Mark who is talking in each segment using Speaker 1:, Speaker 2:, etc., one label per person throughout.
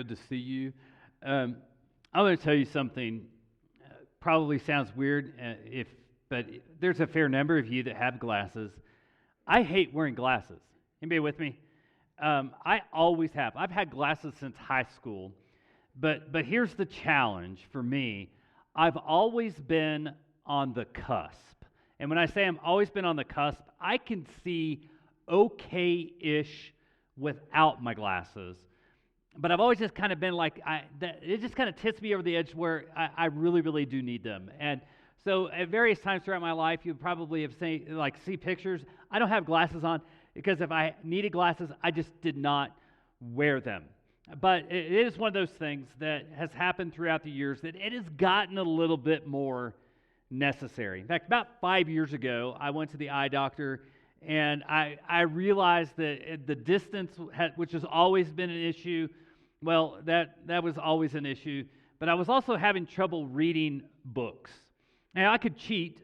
Speaker 1: good to see you. Um, I'm going to tell you something. Probably sounds weird, but there's a fair number of you that have glasses. I hate wearing glasses. Anybody with me? I always have. I've had glasses since high school, but here's the challenge for me. I've always been on the cusp, and when I say I'm always been on the cusp, I can see okay-ish without my glasses. But I've always just kind of been like, it just kind of tips me over the edge where I really, really do need them. And so at various times throughout my life, you probably have seen, see pictures. I don't have glasses on because if I needed glasses, I just did not wear them. But it is one of those things that has happened throughout the years that it has gotten a little bit more necessary. In fact, about 5 years ago, I went to the eye doctor, and I realized that the distance, which has always been an issue, well, that was always an issue, but I was also having trouble reading books. Now, I could cheat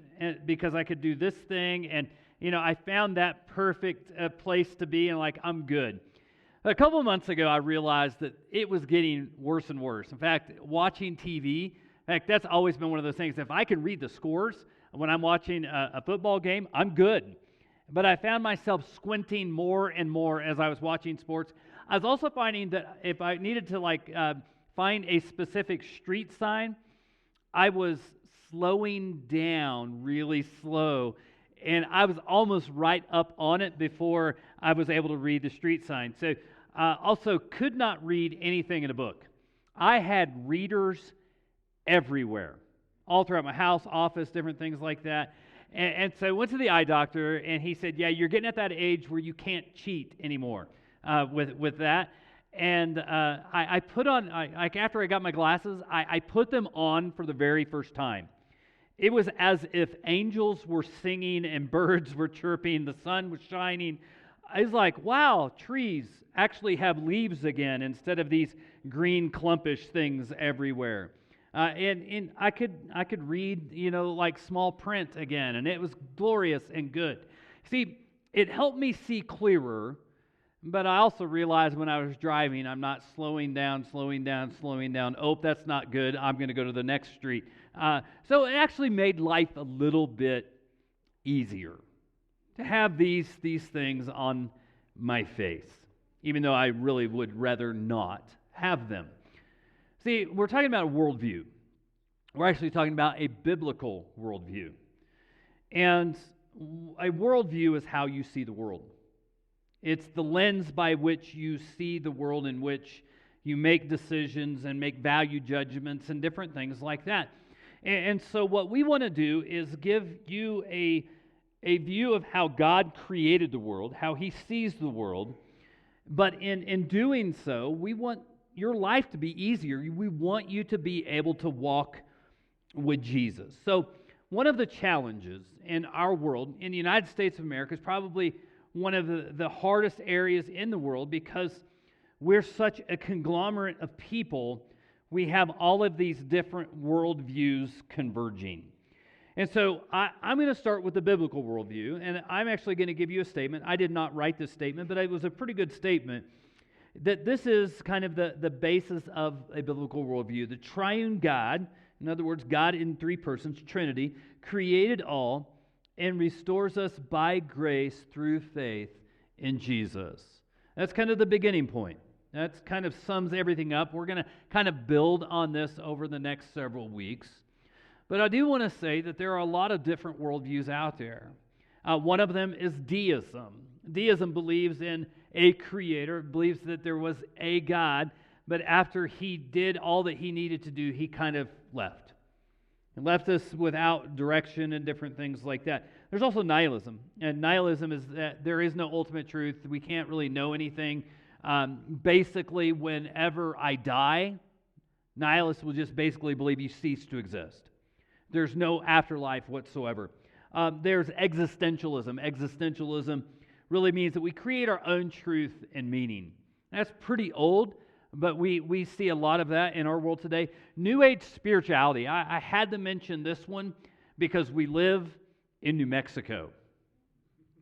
Speaker 1: because I could do this thing, and, I found that perfect place to be, and I'm good. A couple of months ago, I realized that it was getting worse and worse. In fact, watching TV, that's always been one of those things. If I can read the scores when I'm watching a football game, I'm good. But I found myself squinting more and more as I was watching sports. I was also finding that if I needed to find a specific street sign, I was slowing down really slow, and I was almost right up on it before I was able to read the street sign. So also could not read anything in a book. I had readers everywhere, all throughout my house, office, different things like that. And so I went to the eye doctor, and he said, yeah, you're getting at that age where you can't cheat anymore with that. And I put on, after I got my glasses, I put them on for the very first time. It was as if angels were singing and birds were chirping, the sun was shining. I was like, wow, trees actually have leaves again instead of these green clumpish things everywhere. And I could read, small print again, and it was glorious and good. See, it helped me see clearer, but I also realized when I was driving, I'm not slowing down. Oh, that's not good. I'm going to go to the next street. So it actually made life a little bit easier to have these things on my face, even though I really would rather not have them. See, we're talking about a worldview. We're actually talking about a biblical worldview. And a worldview is how you see the world. It's the lens by which you see the world, in which you make decisions and make value judgments and different things like that. And so what we want to do is give you a view of how God created the world, how He sees the world. But in doing so, we want your life to be easier. We want you to be able to walk with Jesus. So one of the challenges in our world, in the United States of America, is probably one of the hardest areas in the world because we're such a conglomerate of people. We have all of these different worldviews converging. And so I'm going to start with the biblical worldview, and I'm actually going to give you a statement. I did not write this statement, but it was a pretty good statement, that this is kind of the basis of a biblical worldview. The triune God, in other words, God in three persons, Trinity, created all and restores us by grace through faith in Jesus. That's kind of the beginning point. That's kind of sums everything up. We're going to kind of build on this over the next several weeks. But I do want to say that there are a lot of different worldviews out there. One of them is deism. Deism believes in a creator, believes that there was a God, but after He did all that He needed to do, He kind of left. And left us without direction and different things like that. There's also nihilism. And nihilism is that there is no ultimate truth. We can't really know anything. Basically, whenever I die, nihilists will just basically believe you cease to exist. There's no afterlife whatsoever. There's existentialism. Existentialism really means that we create our own truth and meaning. That's pretty old, but we see a lot of that in our world today. New Age spirituality. I had to mention this one because we live in New Mexico.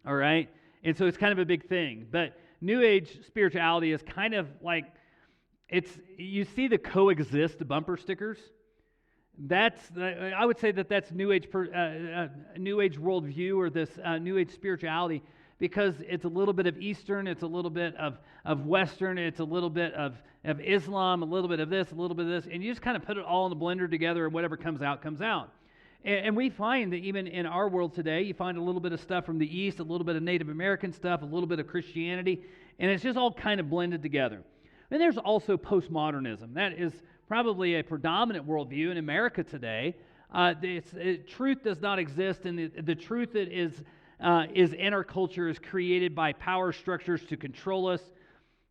Speaker 1: All right? And so it's kind of a big thing. But New Age spirituality is kind of like you see the coexist bumper stickers. I would say that's New Age New Age worldview, or this New Age spirituality, because it's a little bit of Eastern, it's a little bit of Western, it's a little bit of Islam, a little bit of this, a little bit of this, and you just kind of put it all in the blender together, and whatever comes out, comes out. And we find that even in our world today, you find a little bit of stuff from the East, a little bit of Native American stuff, a little bit of Christianity, and it's just all kind of blended together. And there's also postmodernism. That is probably a predominant worldview in America today. Truth does not exist, and the truth that is in our culture is created by power structures to control us.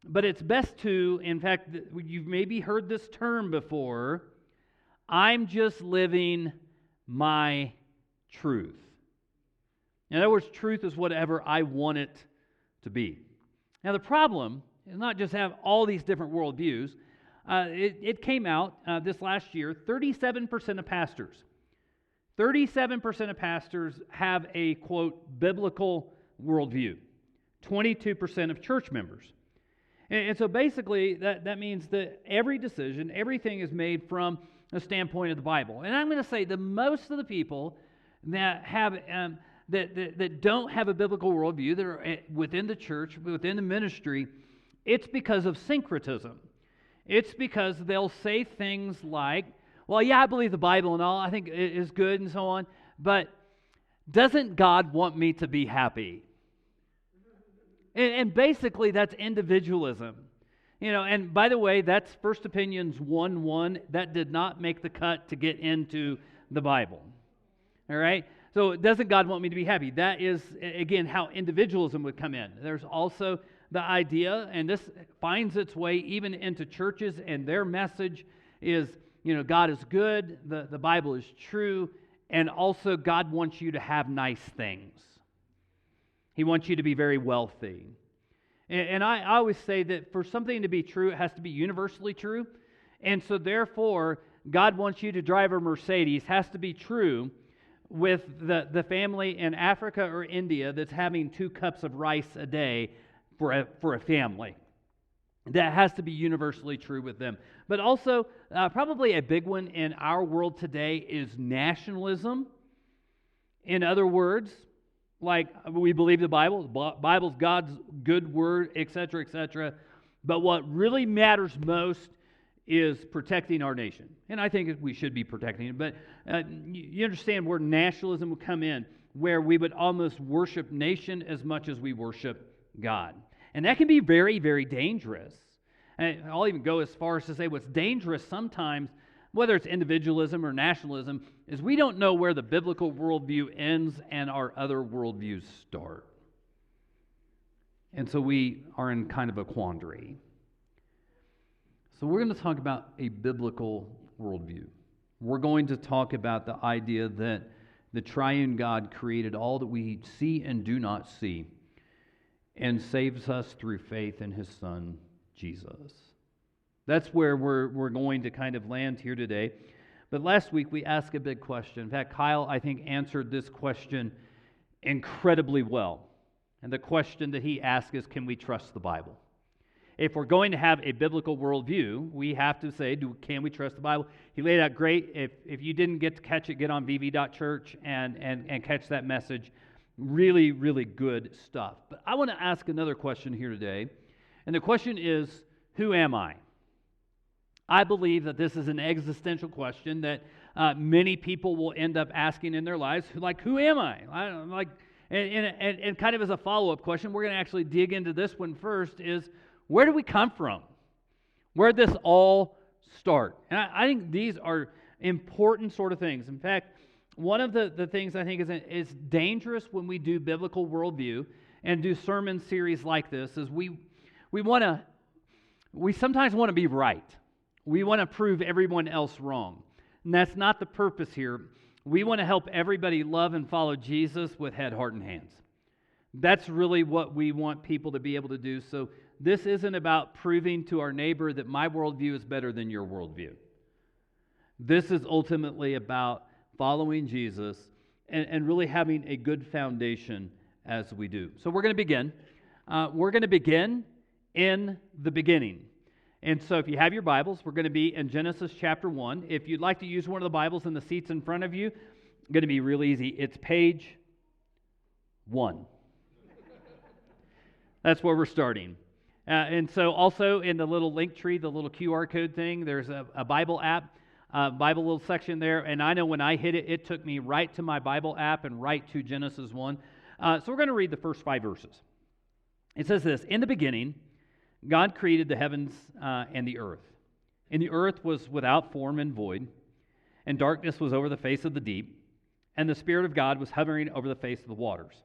Speaker 1: But it's best to, in fact, you've maybe heard this term before, I'm just living my truth. In other words, truth is whatever I want it to be. Now, the problem is not just have all these different worldviews. It came out this last year, 37% of pastors have a, quote, biblical worldview. 22% of church members. And so basically, that means that every decision, everything is made from a standpoint of the Bible. And I'm going to say that most of the people that have that don't have a biblical worldview, that are within the church, within the ministry, it's because of syncretism. It's because they'll say things like, well, yeah, I believe the Bible and all, I think it is good and so on, but doesn't God want me to be happy? And basically, that's individualism. And by the way, that's First Opinions 1:1. That did not make the cut to get into the Bible. All right? So doesn't God want me to be happy? That is, again, how individualism would come in. There's also the idea, and this finds its way even into churches, and their message is, God is good, the Bible is true, and also God wants you to have nice things. He wants you to be very wealthy. And I always say that for something to be true, it has to be universally true. And so therefore, God wants you to drive a Mercedes has to be true with the family in Africa or India that's having 2 cups of rice a day for a family. That has to be universally true with them. But also, probably a big one in our world today is nationalism. In other words, like we believe the Bible. The Bible's God's good word, etc., etc. But what really matters most is protecting our nation. And I think we should be protecting it. But you understand where nationalism would come in, where we would almost worship nation as much as we worship God. And that can be very, very dangerous. And I'll even go as far as to say what's dangerous sometimes, whether it's individualism or nationalism, is we don't know where the biblical worldview ends and our other worldviews start. And so we are in kind of a quandary. So we're going to talk about a biblical worldview. We're going to talk about the idea that the triune God created all that we see and do not see and saves us through faith in His Son, Jesus. That's where we're going to kind of land here today. But last week we asked a big question. In fact, Kyle, I think, answered this question incredibly well. And the question that he asked is, can we trust the Bible? If we're going to have a biblical worldview, we have to say, can we trust the Bible? He laid out great. If you didn't get to catch it, get on vv.church and catch that message. Really, really good stuff. But I want to ask another question here today. And the question is, who am I? I believe that this is an existential question that many people will end up asking in their lives, like, who am I? And kind of as a follow-up question, we're going to actually dig into this one first, is where do we come from? Where did this all start? And I think these are important sort of things. In fact, one of the things I think is dangerous when we do biblical worldview and do sermon series like this is we sometimes want to be right. We want to prove everyone else wrong. And that's not the purpose here. We want to help everybody love and follow Jesus with head, heart, and hands. That's really what we want people to be able to do. So this isn't about proving to our neighbor that my worldview is better than your worldview. This is ultimately about following Jesus and really having a good foundation as we do. So we're going to begin. We're going to begin in the beginning. And so if you have your Bibles, we're going to be in Genesis chapter 1. If you'd like to use one of the Bibles in the seats in front of you, it's going to be real easy. It's page 1. That's where we're starting. And so also in the little link tree, the little QR code thing, there's a Bible app, Bible little section there. And I know when I hit it, it took me right to my Bible app and right to Genesis 1. So we're going to read the first 5 verses. It says this: In the beginning, God created the heavens and the earth. And the earth was without form and void, and darkness was over the face of the deep, and the Spirit of God was hovering over the face of the waters.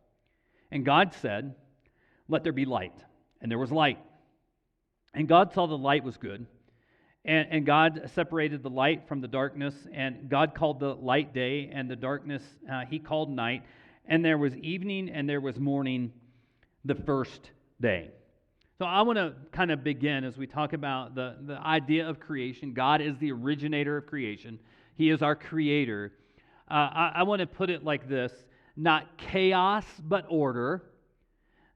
Speaker 1: And God said, "Let there be light." And there was light. And God saw the light was good. And God separated the light from the darkness, and God called the light day, and the darkness He called night. And there was evening, and there was morning, the first day. So I want to kind of begin as we talk about the idea of creation. God is the originator of creation. He is our creator. I want to put it like this: not chaos, but order.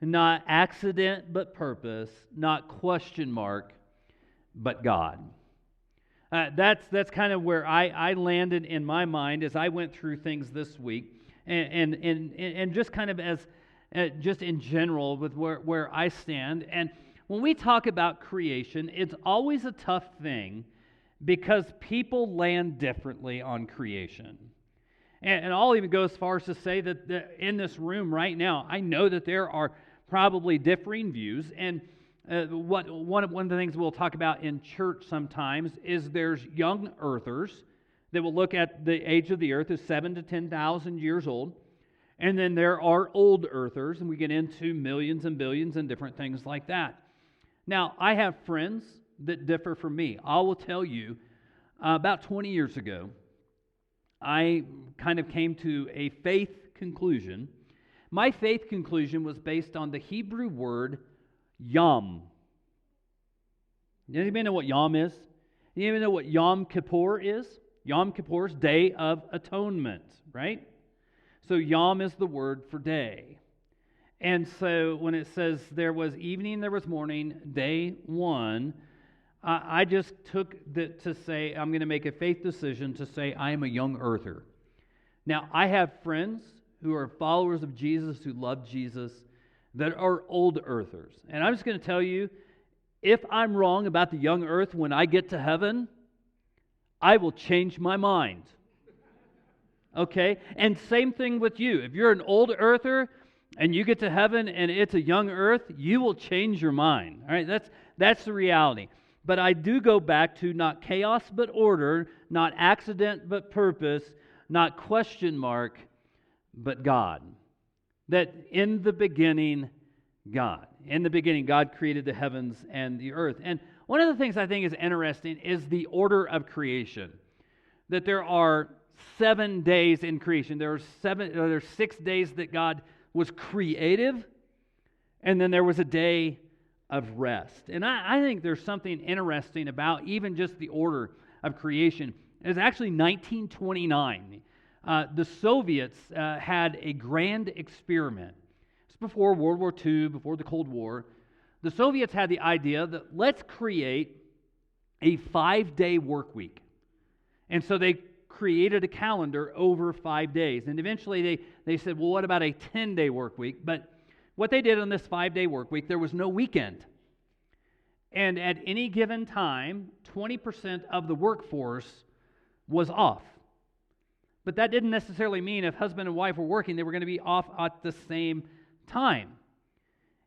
Speaker 1: Not accident, but purpose. Not question mark, but God. That's kind of where I landed in my mind as I went through things this week. And just kind of as just in general with where I stand. And when we talk about creation, it's always a tough thing because people land differently on creation. And I'll even go as far as to say that in this room right now, I know that there are probably differing views. And one of the things we'll talk about in church sometimes is there's young earthers that will look at the age of the earth as 7,000 to 10,000 years old. And then there are old earthers, and we get into millions and billions and different things like that. Now, I have friends that differ from me. I will tell you, about 20 years ago, I kind of came to a faith conclusion. My faith conclusion was based on the Hebrew word Yom. Anybody know what Yom is? Anybody know what Yom Kippur is? Yom Kippur is Day of Atonement, right? So Yom is the word for day. And so when it says there was evening, there was morning, day 1, I just took that to say I'm going to make a faith decision to say I am a young earther. Now, I have friends who are followers of Jesus, who love Jesus, that are old earthers. And I'm just going to tell you, if I'm wrong about the young earth when I get to heaven, I will change my mind. Okay? And same thing with you. If you're an old earther and you get to heaven and it's a young earth, you will change your mind. All right? That's the reality. But I do go back to not chaos but order, not accident but purpose, not question mark but God. That in the beginning, God. In the beginning, God created the heavens and the earth. And one of the things I think is interesting is the order of creation. That there are 7 days in creation. There's 6 days that God was creative, and then there was a day of rest. And I think there's something interesting about even just the order of creation. It was actually 1929. The Soviets had a grand experiment. It's before World War II, before the Cold War. The Soviets had the idea that let's create a 5-day work week. And so they created a calendar over 5 days. And eventually they said, well, what about a 10-day work week? But what they did on this 5-day work week, there was no weekend. And at any given time, 20% of the workforce was off. But that didn't necessarily mean if husband and wife were working, they were going to be off at the same time.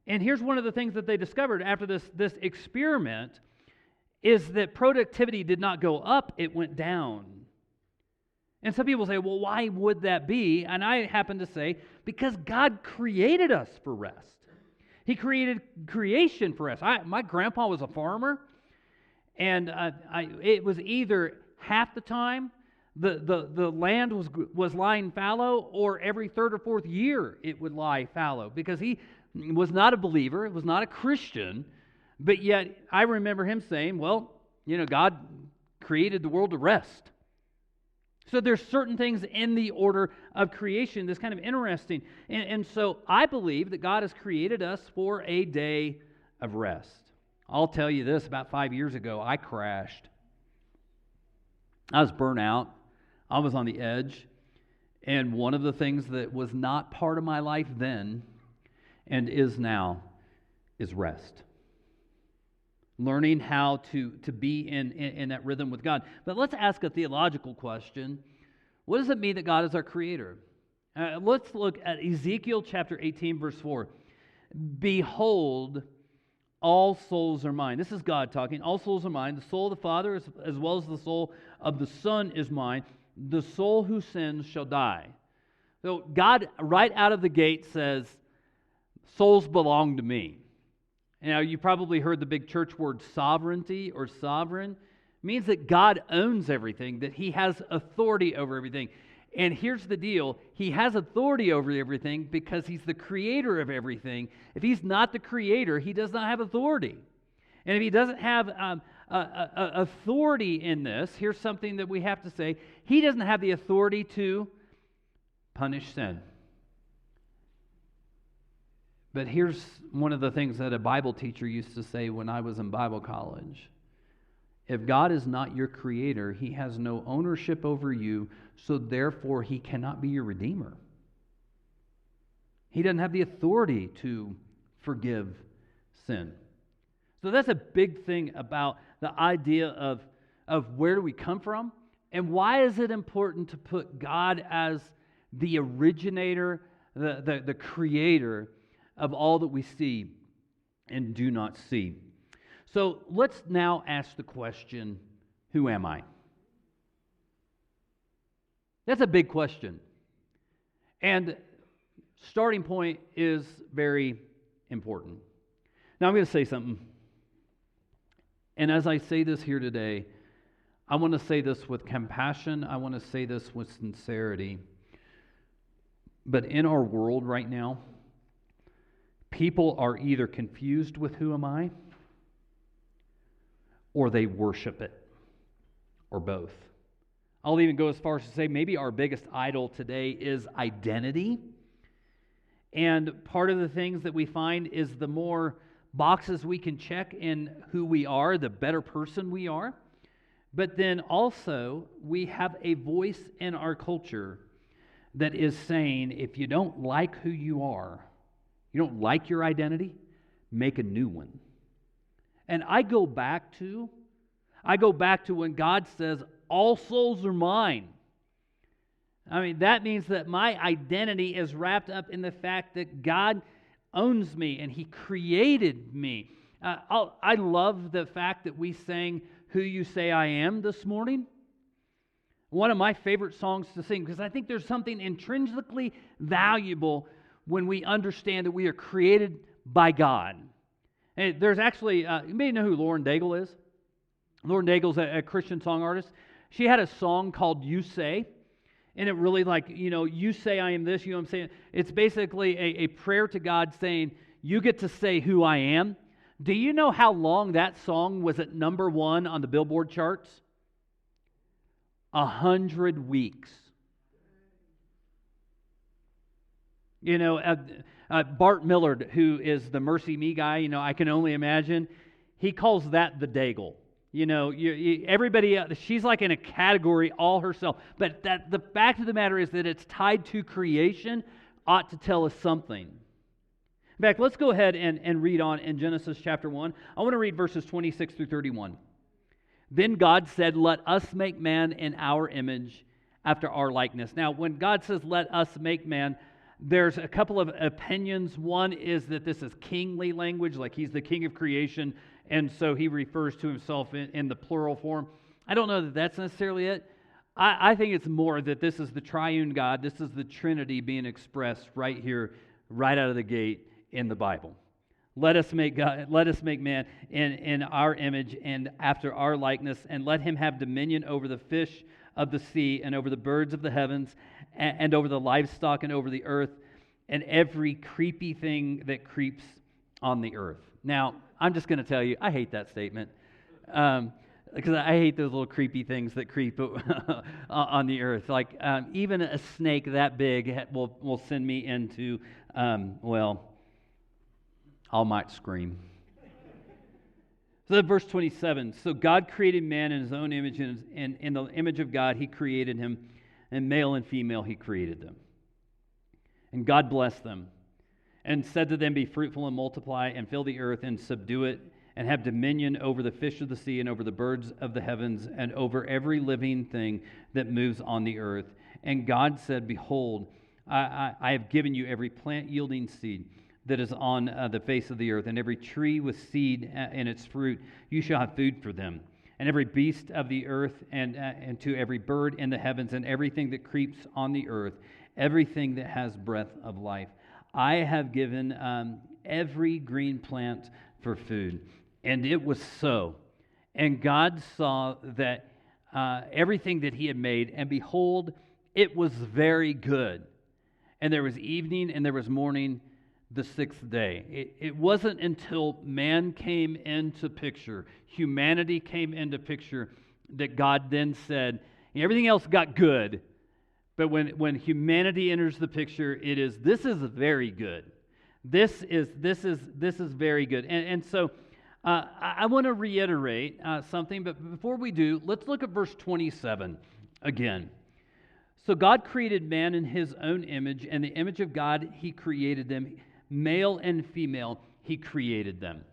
Speaker 1: And here's one of the things that they discovered after this experiment is that productivity did not go up, it went down. And some people say, well, why would that be? And I happen to say, because God created us for rest. He created creation for us. My grandpa was a farmer, and it was either half the time the land was lying fallow, or every 3rd or 4th year it would lie fallow, because he was not a believer, was not a Christian, but yet I remember him saying, well, God created the world to rest. So there's certain things in the order of creation that's kind of interesting. And so I believe that God has created us for a day of rest. I'll tell you this, about 5 years ago, I crashed. I was burnt out. I was on the edge. And one of the things that was not part of my life then and is now is rest. Learning how to be in that rhythm with God. But let's ask a theological question. What does it mean that God is our creator? Let's look at Ezekiel chapter 18, verse 4. Behold, all souls are mine. This is God talking. All souls are mine. The soul of the Father as well as the soul of the Son is mine. The soul who sins shall die. So God, right out of the gate, says, souls belong to me. Now, you probably heard the big church word sovereignty or sovereign. It means that God owns everything, that He has authority over everything. And here's the deal. He has authority over everything because He's the creator of everything. If He's not the creator, He does not have authority. And if He doesn't have authority in this, here's something that we have to say. He doesn't have the authority to punish sin. But here's one of the things that a Bible teacher used to say when I was in Bible college. If God is not your creator, He has no ownership over you, so therefore He cannot be your redeemer. He doesn't have the authority to forgive sin. So that's a big thing about the idea of where do we come from, and why is it important to put God as the originator, the creator of all that we see and do not see. So let's now ask the question, who am I? That's a big question. And starting point is very important. Now I'm going to say something. And as I say this here today, I want to say this with compassion. I want to say this with sincerity. But in our world right now, people are either confused with who am I, or they worship it, or both. I'll even go as far as to say maybe our biggest idol today is identity. And part of the things that we find is the more boxes we can check in who we are, the better person we are. But then also, we have a voice in our culture that is saying, if you don't like who you are, you don't like your identity, make a new one. And I go back to when God says, all souls are mine. I mean, that means that my identity is wrapped up in the fact that God owns me and He created me. I love the fact that we sang Who You Say I Am this morning. One of my favorite songs to sing, because I think there's something intrinsically valuable when we understand that we are created by God. And there's actually, you may know who Lauren Daigle is. Lauren Daigle's a Christian song artist. She had a song called You Say, and it really you say I am this, you know what I'm saying? It's basically a prayer to God saying, you get to say who I am. Do you know how long that song was at number 1 on the Billboard charts? 100 weeks. You know, Bart Millard, who is the Mercy Me guy, I can only imagine, he calls that the Daigle. Everybody, she's like in a category all herself. But the fact of the matter is that it's tied to creation ought to tell us something. In fact, let's go ahead and read on in Genesis chapter 1. I want to read verses 26 through 31. Then God said, let us make man in our image after our likeness. Now, when God says, let us make man, there's a couple of opinions. One is that this is kingly language, like He's the king of creation, and so He refers to Himself in the plural form. I don't know that that's necessarily it. I think it's more that this is the triune God. This is the Trinity being expressed right here, right out of the gate in the Bible. Let us make man in our image and after our likeness, and let him have dominion over the fish of the sea and over the birds of the heavens and over the livestock and over the earth and every creepy thing that creeps on the earth. Now, I'm just going to tell you, I hate that statement because I hate those little creepy things that creep on the earth. Like even a snake that big will send me into, I might scream. So then verse 27, so God created man in his own image, and in the image of God he created him, and male and female he created them. And God blessed them, and said to them, be fruitful and multiply, and fill the earth, and subdue it, and have dominion over the fish of the sea, and over the birds of the heavens, and over every living thing that moves on the earth. And God said, behold, I have given you every plant yielding seed that is on the face of the earth, and every tree with seed in its fruit, you shall have food for them. And every beast of the earth, and to every bird in the heavens, and everything that creeps on the earth, everything that has breath of life, I have given every green plant for food. And it was so. And God saw that everything that he had made, and behold, it was very good. And there was evening and there was morning, the sixth day. It wasn't until man came into picture, humanity came into picture, that God then said, everything else got good, but when humanity enters the picture, this is very good. This is very good. And so I want to reiterate something, but before we do, let's look at verse 27 again. So God created man in his own image, and the image of God he created them. Male and female, he created them.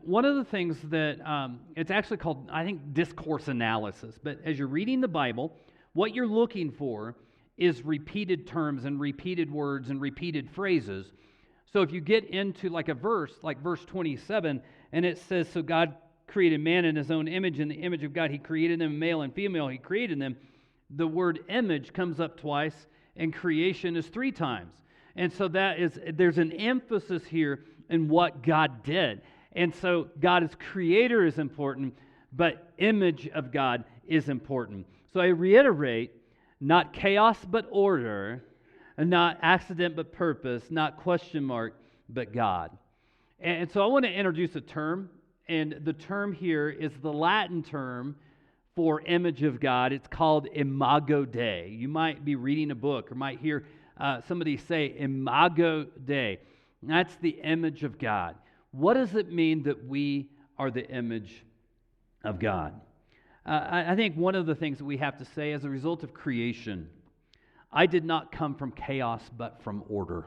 Speaker 1: One of the things that, it's actually called, I think, discourse analysis. But as you're reading the Bible, what you're looking for is repeated terms and repeated words and repeated phrases. So if you get into like a verse, like verse 27, and it says, so God created man in his own image, in the image of God he created them, male and female he created them. The word image comes up twice, and creation is 3 times. And so there's an emphasis here in what God did. And so God as creator is important, but image of God is important. So I reiterate, not chaos but order, and not accident but purpose, not question mark but God. And so I want to introduce a term, and the term here is the Latin term for image of God. It's called Imago Dei. You might be reading a book or might hear somebody say Imago Dei. That's the image of God. What does it mean that we are the image of God? I think one of the things that we have to say, as a result of creation, I did not come from chaos but from order.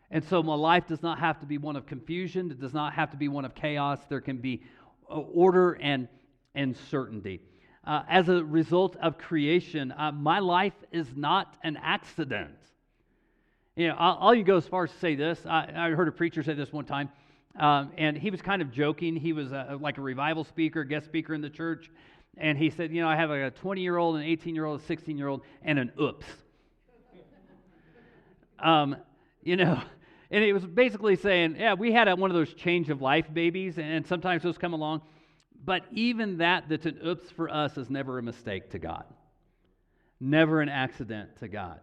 Speaker 1: And so my life does not have to be one of confusion. It does not have to be one of chaos. There can be order and certainty. As a result of creation, my life is not an accident. You know, I'll even go as far as to say this. I heard a preacher say this one time, and he was kind of joking. He was like a revival speaker, guest speaker in the church, and he said, I have a 20-year-old, an 18-year-old, a 16-year-old, and an oops. And he was basically saying, yeah, we had one of those change of life babies, and sometimes those come along. But even that's an oops for us is never a mistake to God. Never an accident to God.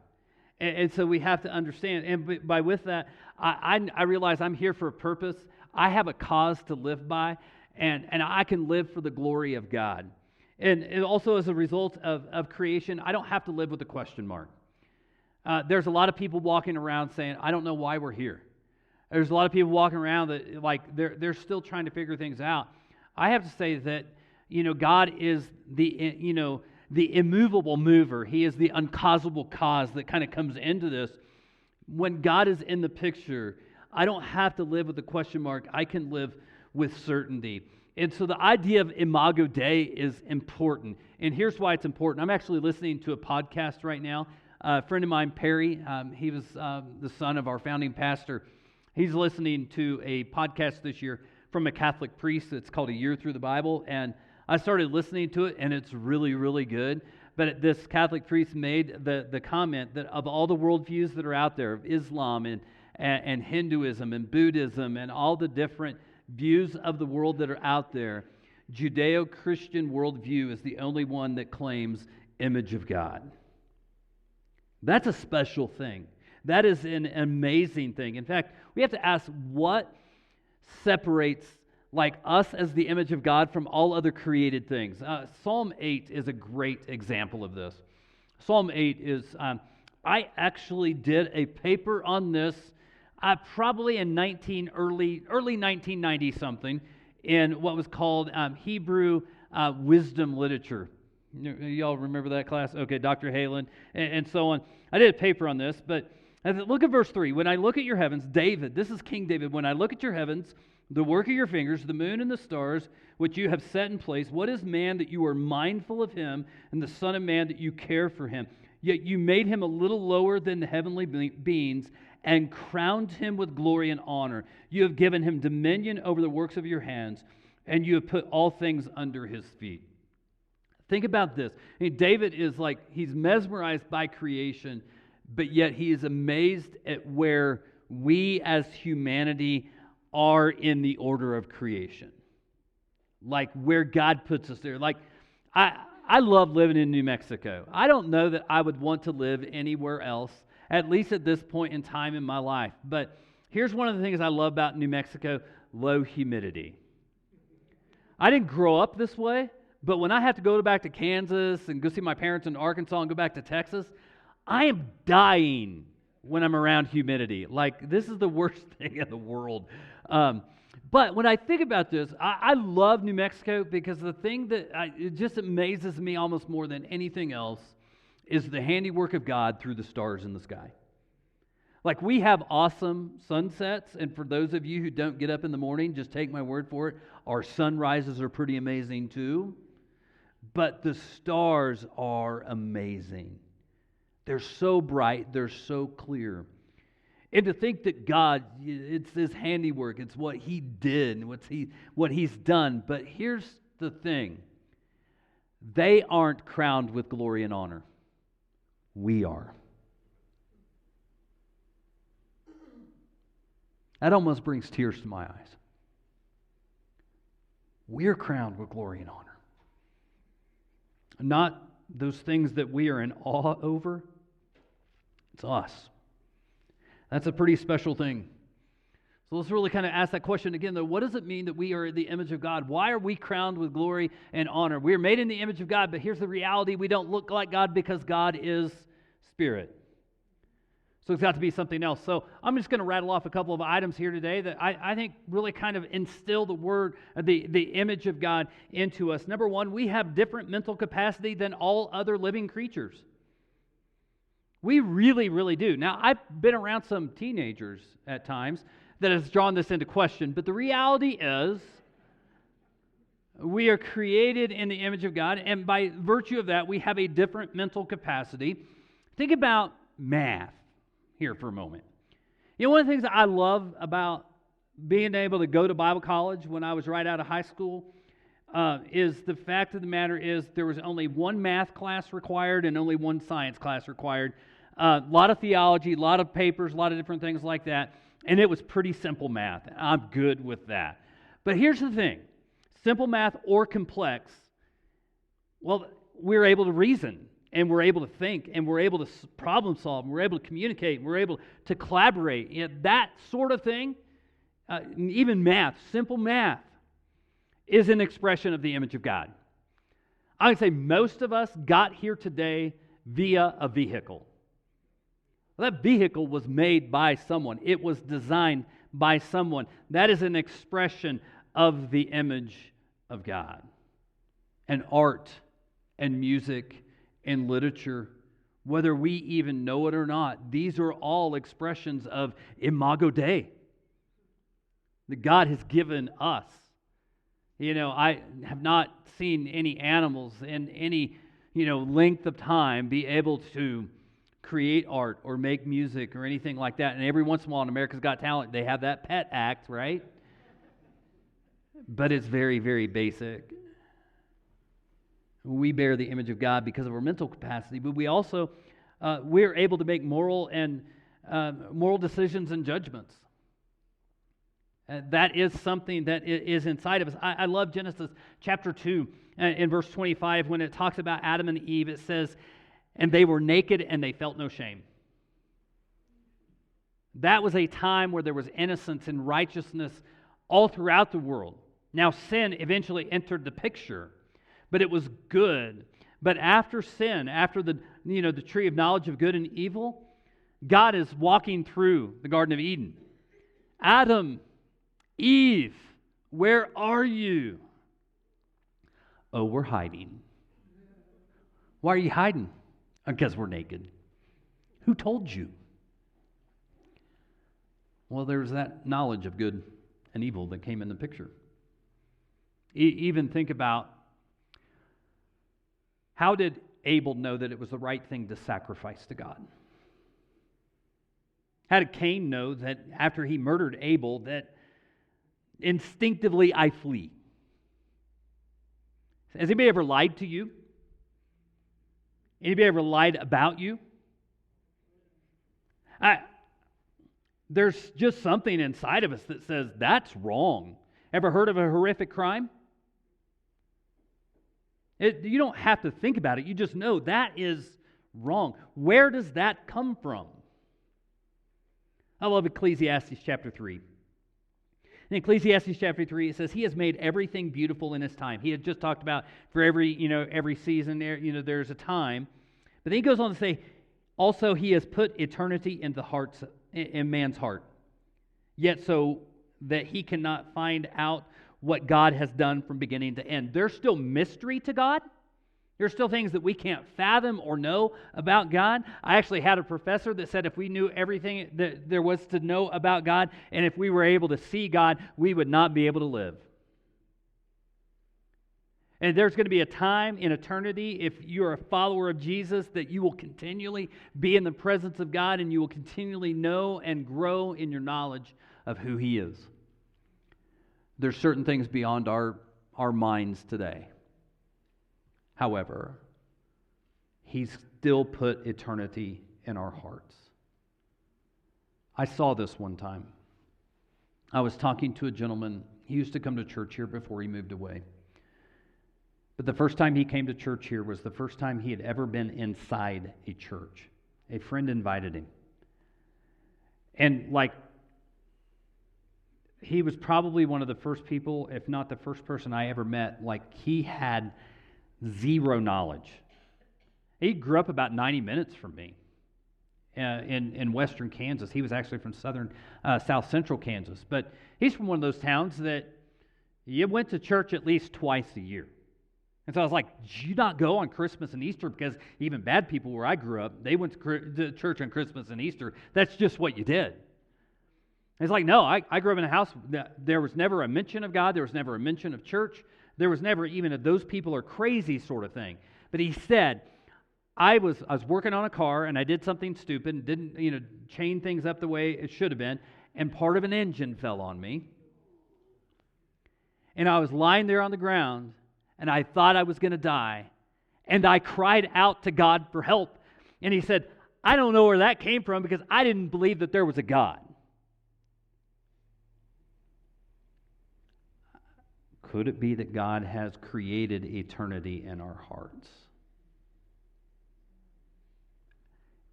Speaker 1: And so we have to understand, and with that, I realize I'm here for a purpose. I have a cause to live by, and I can live for the glory of God. And also as a result of creation, I don't have to live with a question mark. There's a lot of people walking around saying, I don't know why we're here. There's a lot of people walking around that like they're still trying to figure things out. I have to say that, God is the immovable mover. He is the uncausable cause that kind of comes into this. When God is in the picture, I don't have to live with a question mark. I can live with certainty. And so the idea of Imago Dei is important. And here's why it's important. I'm actually listening to a podcast right now. A friend of mine, Perry, he was the son of our founding pastor. He's listening to a podcast this year from a Catholic priest. It's called A Year Through the Bible, and I started listening to it, and it's really, really good. But this Catholic priest made the comment that of all the worldviews that are out there, of Islam and Hinduism and Buddhism and all the different views of the world that are out there, Judeo-Christian worldview is the only one that claims image of God. That's a special thing. That is an amazing thing. In fact, we have to ask what separates like us as the image of God from all other created things. Psalm 8 is a great example of this. Psalm 8 is, I actually did a paper on this probably in early 1990 something in what was called Hebrew wisdom literature. Y'all remember that class? Okay, Dr. Halen and so on. I did a paper on this, but look at verse 3. When I look at your heavens, David, this is King David, when I look at your heavens, the work of your fingers, the moon and the stars, which you have set in place, what is man that you are mindful of him, and the son of man that you care for him? Yet you made him a little lower than the heavenly beings and crowned him with glory and honor. You have given him dominion over the works of your hands, and you have put all things under his feet. Think about this. I mean, David is like, he's mesmerized by creation, but yet he is amazed at where we as humanity are in the order of creation. Like where God puts us there. Like, I love living in New Mexico. I don't know that I would want to live anywhere else, at least at this point in time in my life. But here's one of the things I love about New Mexico: low humidity. I didn't grow up this way, but when I have to go back to Kansas and go see my parents in Arkansas and go back to Texas, I am dying when I'm around humidity. Like, this is the worst thing in the world. But when I think about this, I love New Mexico because the thing that it just amazes me almost more than anything else is the handiwork of God through the stars in the sky. Like, we have awesome sunsets, and for those of you who don't get up in the morning, just take my word for it, our sunrises are pretty amazing too. But the stars are amazing. They're so bright, they're so clear. And to think that God, it's His handiwork, it's what He did, what He's done. But here's the thing. They aren't crowned with glory and honor. We are. That almost brings tears to my eyes. We're crowned with glory and honor. Not those things that we are in awe over. It's us. That's a pretty special thing. So let's really kind of ask that question again, though. What does it mean that we are the image of God? Why are we crowned with glory and honor? We are made in the image of God, but here's the reality. We don't look like God because God is spirit. So it's got to be something else. So I'm just going to rattle off a couple of items here today that I think really kind of instill the word, the image of God into us. Number one, we have different mental capacity than all other living creatures. We really, really do. Now, I've been around some teenagers at times that has drawn this into question, but the reality is we are created in the image of God, and by virtue of that, we have a different mental capacity. Think about math here for a moment. You know, one of the things that I love about being able to go to Bible college when I was right out of high school is the fact of the matter is there was only one math class required and only one science class required. A lot of theology, a lot of papers, a lot of different things like that. And it was pretty simple math. I'm good with that. But here's the thing. Simple math or complex, well, we're able to reason. And we're able to think, and we're able to problem solve, and we're able to communicate, and we're able to collaborate. You know, that sort of thing, even math, simple math, is an expression of the image of God. I would say most of us got here today via a vehicle. That vehicle was made by someone. It was designed by someone. That is an expression of the image of God. And art and music and literature, whether we even know it or not, these are all expressions of imago Dei that God has given us. You know, I have not seen any animals in any, length of time be able to create art or make music or anything like that. And every once in a while in America's Got Talent, they have that pet act, right? But it's very, very basic. We bear the image of God because of our mental capacity, but we also we're able to make moral decisions and judgments. That is something that is inside of us. I love Genesis chapter 2 in verse 25 when it talks about Adam and Eve. It says, "And they were naked and they felt no shame." That was a time where there was innocence and righteousness all throughout the world. Now sin eventually entered the picture. But it was good. But after sin, after the tree of knowledge of good and evil, God is walking through the Garden of Eden. Adam, Eve, Where are you? Oh, we're hiding. Why are you hiding? Because we're naked. Who told you? Well, there's that knowledge of good and evil that came in the picture. Even think about, how did Abel know that it was the right thing to sacrifice to God? How did Cain know that after he murdered Abel that instinctively I flee? Has anybody ever lied to you? Anybody ever lied about you? There's just something inside of us that says that's wrong. Ever heard of a horrific crime? You don't have to think about it. You just know that is wrong. Where does that come from? I love Ecclesiastes chapter 3. In Ecclesiastes chapter 3, it says, He has made everything beautiful in His time. He had just talked about for every season, there's a time. But then he goes on to say, also He has put eternity in man's heart, yet so that he cannot find out what God has done from beginning to end. There's still mystery to God. There's still things that we can't fathom or know about God. I actually had a professor that said if we knew everything that there was to know about God, and if we were able to see God, we would not be able to live. And there's going to be a time in eternity, if you're a follower of Jesus, that you will continually be in the presence of God, and you will continually know and grow in your knowledge of who He is. There's certain things beyond our minds today. However, He's still put eternity in our hearts. I saw this one time. I was talking to a gentleman. He used to come to church here before he moved away. But the first time he came to church here was the first time he had ever been inside a church. A friend invited him. And he was probably one of the first people, if not the first person I ever met, he had zero knowledge. He grew up about 90 minutes from me in western Kansas. He was actually from south central Kansas. But he's from one of those towns that you went to church at least twice a year. And so I was like, did you not go on Christmas and Easter? Because even bad people where I grew up, they went to church on Christmas and Easter. That's just what you did. And it's like, no, I grew up in a house that there was never a mention of God. There was never a mention of church. There was never even a those people are crazy sort of thing. But he said, I was working on a car and I did something stupid and didn't chain things up the way it should have been, and part of an engine fell on me. And I was lying there on the ground and I thought I was going to die, and I cried out to God for help. And he said, I don't know where that came from because I didn't believe that there was a God. Could it be that God has created eternity in our hearts?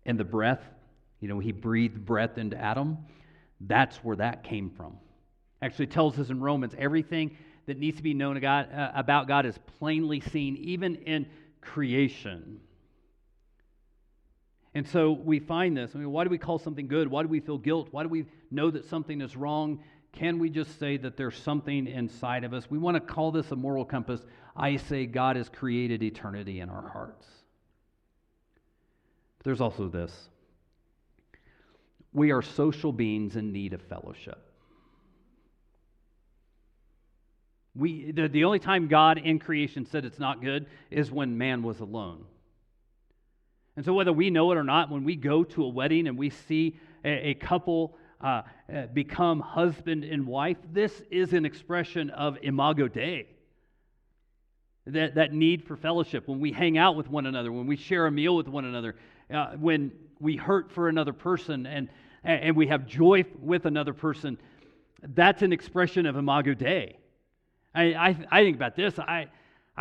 Speaker 1: And the breath, He breathed breath into Adam. That's where that came from. Actually tells us in Romans, everything that needs to be known about God is plainly seen, even in creation. And so we find this. Why do we call something good? Why do we feel guilt? Why do we know that something is wrong? Can we just say that there's something inside of us? We want to call this a moral compass. I say God has created eternity in our hearts. But there's also this. We are social beings in need of fellowship. The only time God in creation said it's not good is when man was alone. And so whether we know it or not, when we go to a wedding and we see a couple become husband and wife, this is an expression of imago Dei. That need for fellowship, when we hang out with one another, when we share a meal with one another, when we hurt for another person and we have joy with another person, that's an expression of imago Dei. I think about this. I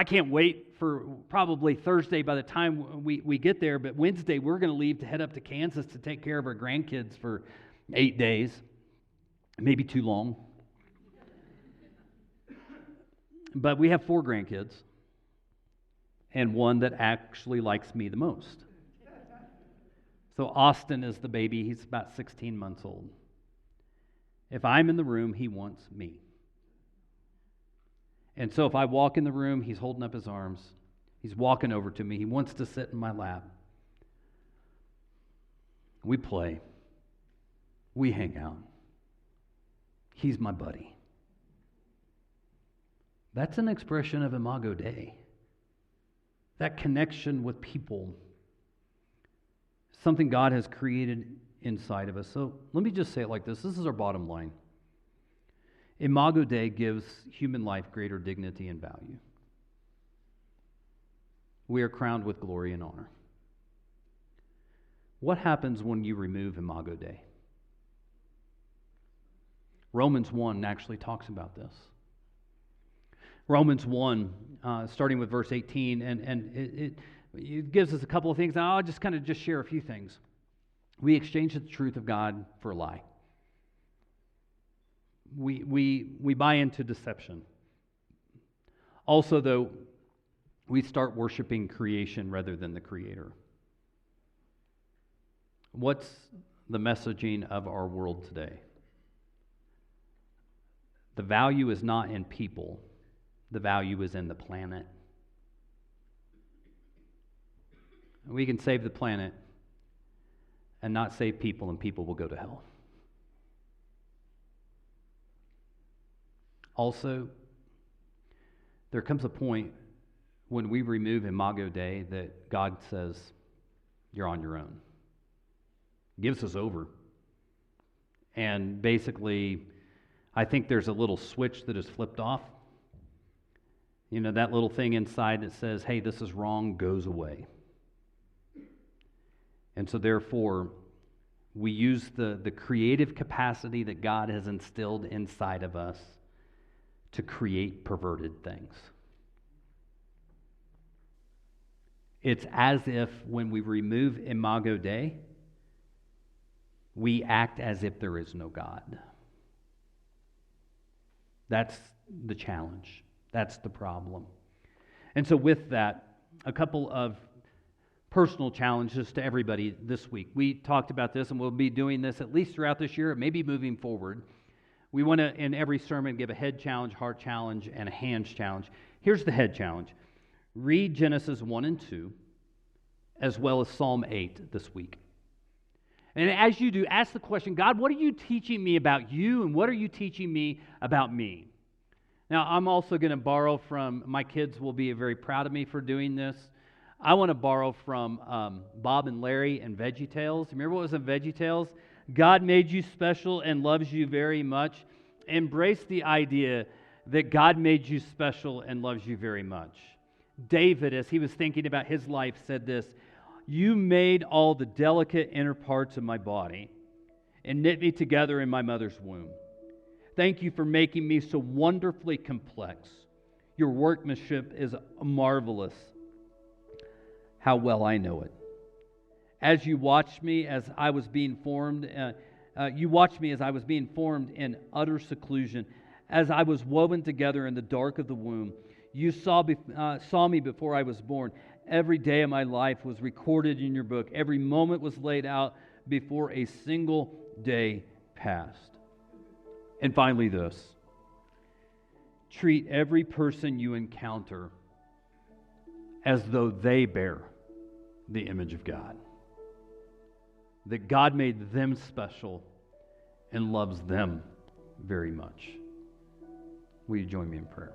Speaker 1: can't wait for probably Thursday by the time we get there, but Wednesday we're going to leave to head up to Kansas to take care of our grandkids for 8 days. Maybe too long. But we have 4 grandkids and one that actually likes me the most. So Austin is the baby. He's about 16 months old. If I'm in the room, he wants me. And so if I walk in the room, he's holding up his arms. He's walking over to me. He wants to sit in my lap. We play. We hang out. He's my buddy. That's an expression of Imago Dei. That connection with people. Something God has created inside of us. So let me just say it like this. This is our bottom line. Imago Dei gives human life greater dignity and value. We are crowned with glory and honor. What happens when you remove Imago Dei? Romans 1 actually talks about this. Romans 1, starting with verse 18, and it gives us a couple of things. Now I'll just kind of just share a few things. We exchange the truth of God for a lie. We buy into deception. Also, though, we start worshiping creation rather than the Creator. What's the messaging of our world today? The value is not in people. The value is in the planet. We can save the planet and not save people, and people will go to hell. Also, there comes a point when we remove Imago Dei that God says, you're on your own. Gives us over. And basically, I think there's a little switch that is flipped off. You know, that little thing inside that says, hey, this is wrong, goes away. And so therefore, we use the creative capacity that God has instilled inside of us to create perverted things. It's as if when we remove Imago Dei, we act as if there is no God. That's the challenge. That's the problem. And so with that, a couple of personal challenges to everybody this week. We talked about this, and we'll be doing this at least throughout this year, maybe moving forward. We want to, in every sermon, give a head challenge, heart challenge, and a hands challenge. Here's the head challenge. Read Genesis 1 and 2, as well as Psalm 8 this week. And as you do, ask the question, God, what are you teaching me about you, and what are you teaching me about me? Now, I'm also going to borrow from, my kids will be very proud of me for doing this. I want to borrow from Bob and Larry and VeggieTales. Remember what was in VeggieTales? God made you special and loves you very much. Embrace the idea that God made you special and loves you very much. David, as he was thinking about his life, said this, you made all the delicate inner parts of my body and knit me together in my mother's womb. Thank you for making me so wonderfully complex. Your workmanship is marvelous. How well I know it. As you watched me as I was being formed, in utter seclusion, as I was woven together in the dark of the womb. You saw me before I was born. Every day of my life was recorded in your book. Every moment was laid out before a single day passed. And finally this. Treat every person you encounter as though they bear the image of God. That God made them special and loves them very much. Will you join me in prayer?